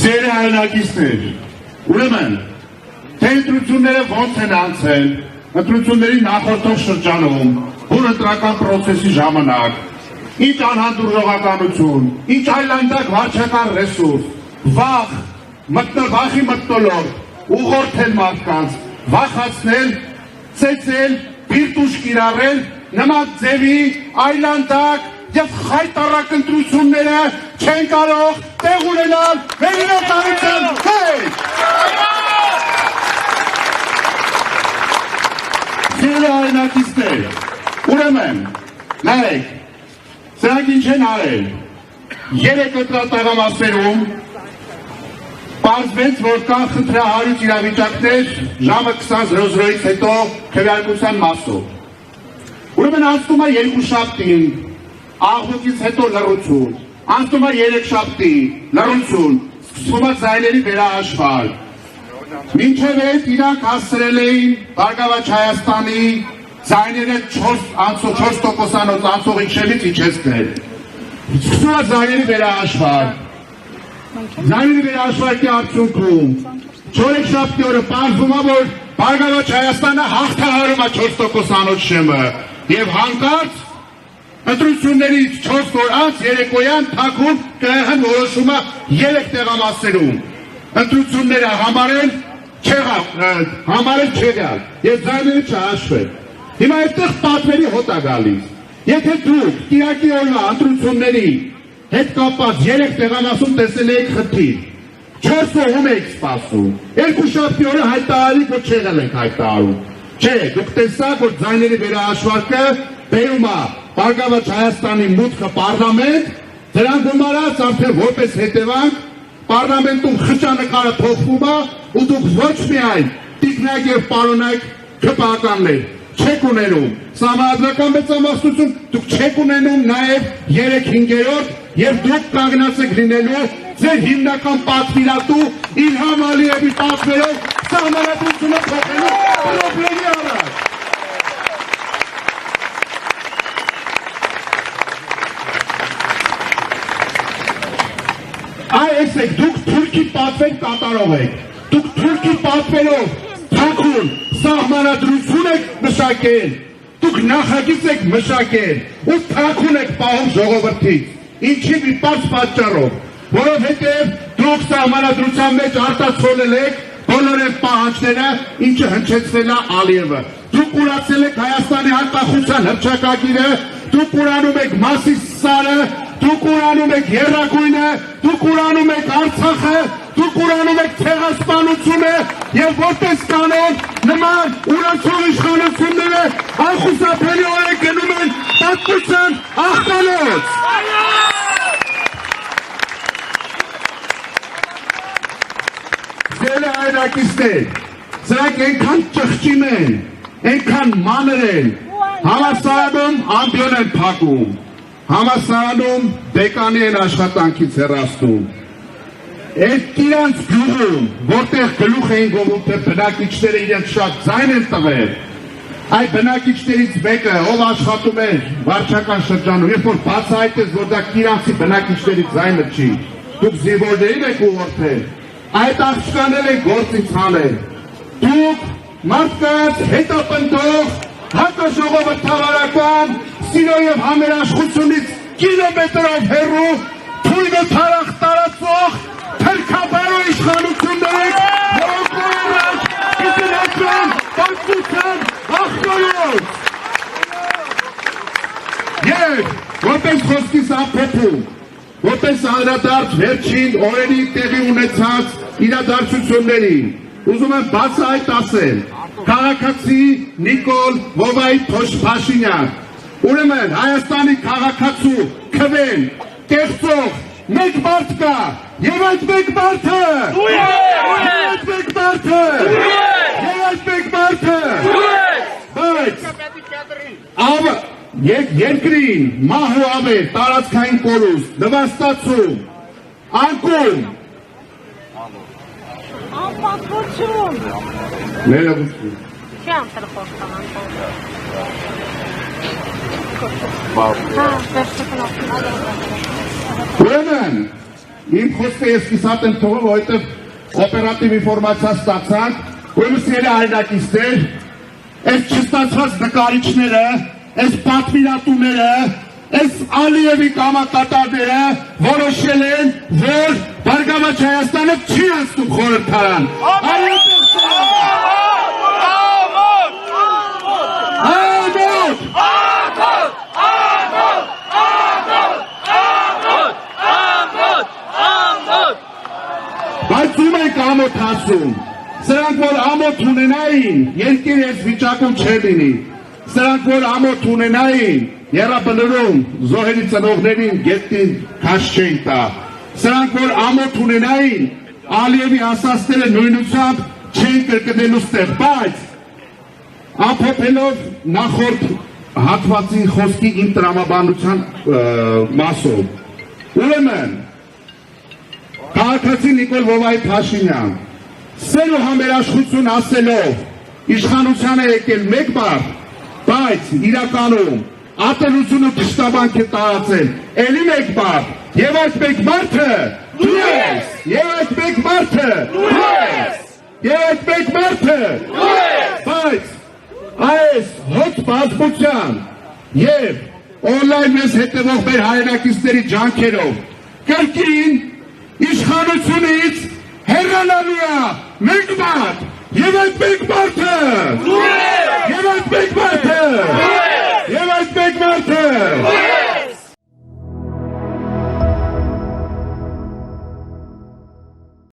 Սերը հայնակիցներ, ուրեմն, թե ընտրությունները ոնց են անցել, ընտրությունների նախորդող շրջանում, որ ընտրական պրոցեսի ժամանակ, ինչ անհանդուրժողականություն, ինչ այլանդակ վարչական ռեսուրս, վախի մթնոլորտ, ուղղորդել մարդկանց, վախացնել, ծեծել, բիրտուշ կիրառել, նման ձևի այլանդակ և խայտառակ ընտրությունները չեն կարող տեղ ունենալ մեր իրականության մեջ։ Սիրելի հայրենակիցներ, ուրեմն, նայեք, սրանք ինչ են արել, 3 ընտրատաղամասերում պարզվեց, որ կան խնդրահարույց իրավիճակներ ժամը 20:00-ից հետո քվեարկության մասով։ Ուրեմն անցնում է 2 շաբթին, աղմուկից հետո լռություն, անցնում է 3 շաբթի, լռություն, սկսվում է ձայների վերահաշվար։ Մինչև այդ իրանք հասցրել էին Բարգավաճ Հայաստանի ձայները 4% անցող իջնելից իջեցնել։ Սկսվում է ձայների վերահաշվար։ Ձայների վերահաշվարկի արդյունքում 4 շաբթի օրը պարզվում է, որ Բարգավաճ Հայաստանը հաղթահարում է 4% շեմը եւ հանկարծ ընտրություններից 4 օր անց երեկոյան թաքուն ԿՀ-ն որոշում է 3 տեղամասերում ընտրությունները համարել չեղյալ եւ ձայները չհաշվել։ Հիմա այդտեղ պատվերի հոտ է գալիս։ Եթե դուք կիրակի օրվա ընտրությունների հետ կապված 3 տեղամասում տեսել եք խնդիր, 4 օրում եք սպասում, 2 շաբթի օրը հայտարարի, որ չեղել ենք հայտարարում։ Չէ, դուք տեսաք, որ ձայների վերահաշվարկը բերում է Բարգավաճ Հայաստանի մուտքը պարլամենտ, դրան գումարած արդեն որպես հետևանք պարլամենտում խճանկարը փոխվում է ու դուք ոչ միայն տիկնակ եւ պարոնայք քպականներ չեք ունենում, սահմանադրական մեծամասնություն դուք չեք ունենում նաեւ 3/5 եւ դուք կանգնած եք լինելու ձեր հիմնական պատվիրատու Իլհամ Ալիևի պատվերով սահմանադրությունը փոխելու պրոբլեմի առաջ։ Այսեք, դուք թուրքի պատվեր կատարող եք, դուք թուրքի պատվերով թաքուն սահմանադրություն եք մշակել, դուք նախագիծ եք մշակել ու թաքուն եք պահում ժողովրդից, ինչի մի պարզ պատճառով, որովհետև դուք սահմանադրության մեջ արտացոլել եք բոլոր այդ պահանջները, ինչը հնչեցրել է Ալիևը, դուք ուրացել եք Հայաստանի անկախության հռչակագիրը, դուք ուրանում եք Մասիսարը, դուք ուրանում եք Եռագույնը, դուք ուրանում եք Արցախը, դուք ուրանում եք ցեղասպանությունը եւ որպես կանոն նման ուրացող իշխանությունները անխուսափելիորեն գնում են պատմության աղբանոց։ Ձեր հայրենակիցներ, սրանք այնքան ճղճին են, այնքան մանր են, համալսարանում ամբիոն են փակում, համալսարանում դեկանի են աշխատանքից հեռացնում, այդ իրանց գյուղում, որտեղ գլուխ էին գովում, թե բնակիչները իրենց շատ ձայն են տվել, այդ բնակիչներից մեկը, ով աշխատում է վարչական շրջանում, երբ որ բացահայտեց, որ դա իրանցի բնակիչների ձայնը չի, դուք զինվորներին եք ուղղորդել, այդ աղջկանել են գործից հանել, դուք մարդկանց հետապնդող, հակաժողովրդավարական, սիրո և համերաշխությունից կիլոմետրով հեռու, թույնը թարախ տարածող, թրքաբարո իշխանություններ եք, որոնք օրինակ իտնական պատմության աղբանոց։ Եվ որպես խոսքիս ամփոփում, որպես անդրադարձ վերջին օրերի տեղի ունեցած իրադարձություններին, ուզում եմ բացահայտ ասել, քաղաքացի Նիկոլ Վովայի Փաշինյան, ուրեմն Հայաստանի քաղաքացու քվեն կեղծող մեկ մարդ կա, եւ այդ մեկ մարդը, բայց երկրին մահ ու ավեր, տարածքային կորուստ, նվաստացում, անկում, անպատվություն, ներողություն, չեմ տրխոշտան ուրեմն, Իմ խոսքը ես կիսատ եմ թողում, որովհետև օպերատիվ ինֆորմացիա ստացանք, ուրեմն հայրենակիցներ, այս չստացված նկարիչները, այս պատվիրատուները, այս Ալիևի կամակատարները որոշել են, որ Բարգավաճ Հայաստանը չի անցնում խորհրդարան։ Բայց ում ենք ամոթ ասում, սրանք որ ամոթ ունենային, երկիր ես վիճակում չէ լինի, սրանք որ ամոթ ունենային, եռաբլրում զոհերի ծնողներին գետին քաշ չէին տա, սրանք որ ամոթ ունենային, Ալիևի ասածները նույնությամբ չեն կրկնելու ստեղ, բայց ամփոփելով նախորդ հատվածի խոսքի իմ տրամաբանության մասով, ուրեմն քաղաքացի Նիկոլ Վովայի Փաշինյան սեր ու համերաշխություն ասելով իշխանության է եկել մեկ բառ, բայց իրականում ատելությունը դժտաբանք է տարածել էլի մեկ բառ, եւ այդ մեկ մարդը դու ես, եւ այդ մեկ մարդը դու ես, եւ այդ մեկ մարդը դու ես, բայց այս հոտ բազմության եւ օնլայն մեզ հետևող մեր հայրենակիցների ջանքերով կրկին իշխանությունից հեռանալու է մեկ մարդ, եւ այդ մեկ մարդը, եւ այդ մեկ մարդը